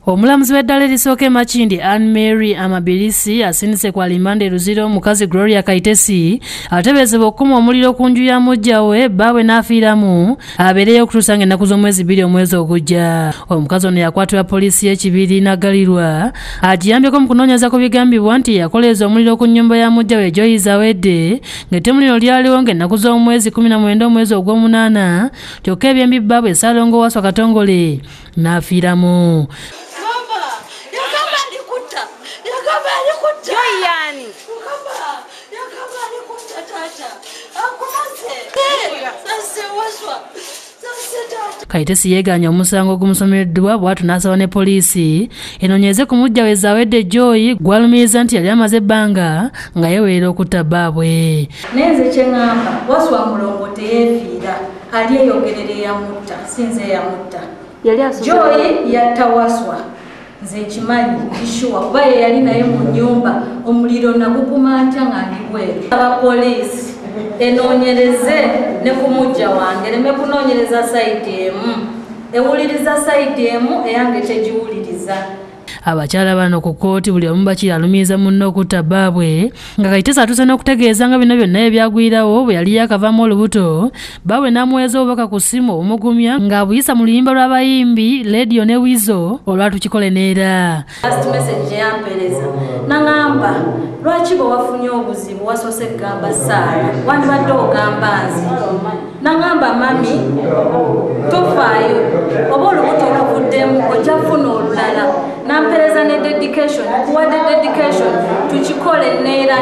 Omulamuzi w'eddala erisooka Makindi Anne-Mary Amabilisi asindise kwa limande Luzira omukazi Gloria Kaitesi atebeezebwa okukuma omuliro ku nju ya muggyawe bbaabwe n'afiiramu abeereyo okutuusa ng'ennaku z'omwezi 2 omwezi ogujja. Omukazi ono yakwatibwa poliisi y'Ekibiri n'aggalirwa agiyambyeko mu kunoonyereza ku bigambibwa nti yakoleeza omuliro ku nnyumba ya muggyawe Joy Zawedde ng'ettemu lino lyaliwo ng'ennaku z'omwezi 19 omwezi ogw'omunaana kyokka ebyembi bbaabwe Ssaalongo Waswa Katongole n'afiiramu. Kaitesi yeeganya omusango ogumusomeddwa bw'atyo n'asaba ne poliisi enoonyereze ku muggyawe Zawedde Joy gw'alumiriza nti yali amaze ebbanga nga yeewerera okutta bbaabwe. Nenze kye ŋŋamba Waswa mulongo teyeefiira ali eyogerera eyamutta sinze eyamutta. Joy yatta Waswa nze kimanyi kishuwa kuba ye yali naye mu nnyumba omuliro nagukuma ntya nga ndi bweru. Abapoliisi enoonyereze ne ku mujja wange ereme kunoonyereza sayidi emu ewuliriza sayidi emu eyange tegiwuliriza. Abakyala bano ku kkooti buli omu bakiralumiriza munno okutta bbaabwe nga Kaitesi atuuse n'okutegeeza nga bino byonna ebyagwirawo bwe yali yakavaamu olubuto bbaabwe n'amuweeza obubaka ku ssimu obumugumya ng'abuyisa mu luyimba lw'abayimbi leediyo ne wizo olwatukikole neera. Last message gye yampeereza n'aŋŋamba lwaki bwe wafunye obuzibu wasoose kugamba Saara wandibadde ogamba nzi. N'aŋŋamba mami tofaayo oba olubuto luvuddemu ojja kufuna olulala. Nampereza ne dedication kuwadde dedication tukikole neera.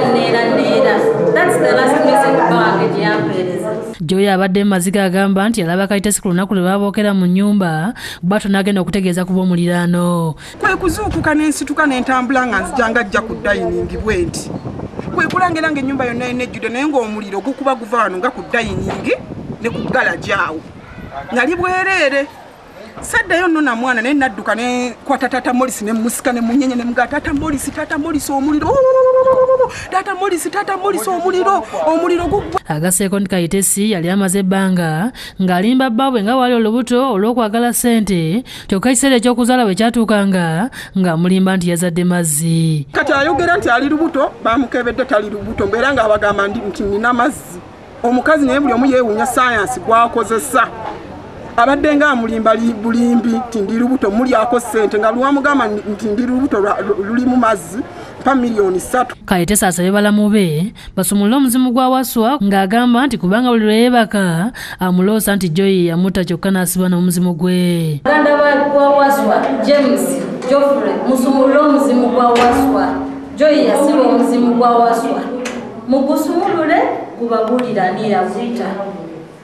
That's the last message bange gye yampeereza. Joy abadde maziga agamba nti yalaba Kaitesi ku lunaku lwe baabookera mu nnyumba bw'atyo n'agenda okutegeeza ku b'omuliraano. Kwe kuzuukuka n'ensituka n'entambula nga nzijanga ajja ku dayiningi bwenti. Kwe kulangira ng'ennyumba yonna enejjudde naye ng'omuliro gukuba guva wano nga ku dayiningi ne ku galajaawo. Nali bwereere. Saddayo nno na mwana naye nadduka ne kwata Tata Morisi ne musika ne munyenye ne mga Tata Morisi omuliro. Tata Morisi omuliro gugwa. Agaseeko nti Kaitesi yali amaze ebbanga ng'alimba bbaabwe nga wali olubuto olw'okwagala ssente kyokka ekiseera eky'okuzaala bwe kyatuukanga ng'amulimba nti yazadde mazzi. Kati ayogera nti ali lubuto bamukebedde tali lubuto mbeera ng'abagamba nti nina mazzi. Omukazi naye buli omu yeewuunya sayansi gw'akozesa. Abadde nga amulimba bulimbi nti ndi lubuto mulyako ssente nga lwamugamba nti ndi lubuto luli mu mazzi pa miliyoni 3. Kaitesi asabye balamu be basumulule omuzimu gwa Waswa ng'agamba nti kubanga buli lwe yeebaka amuloosa nti Joy yamutta kyokka n'asibwa n'omuzimu gwe. Baganda ba Waswa James Geoffrey musumulule omuzimu gwa Waswa. Joy yasiba omuzimu gwa Waswa mugusumulule gubabulira ni yavuta.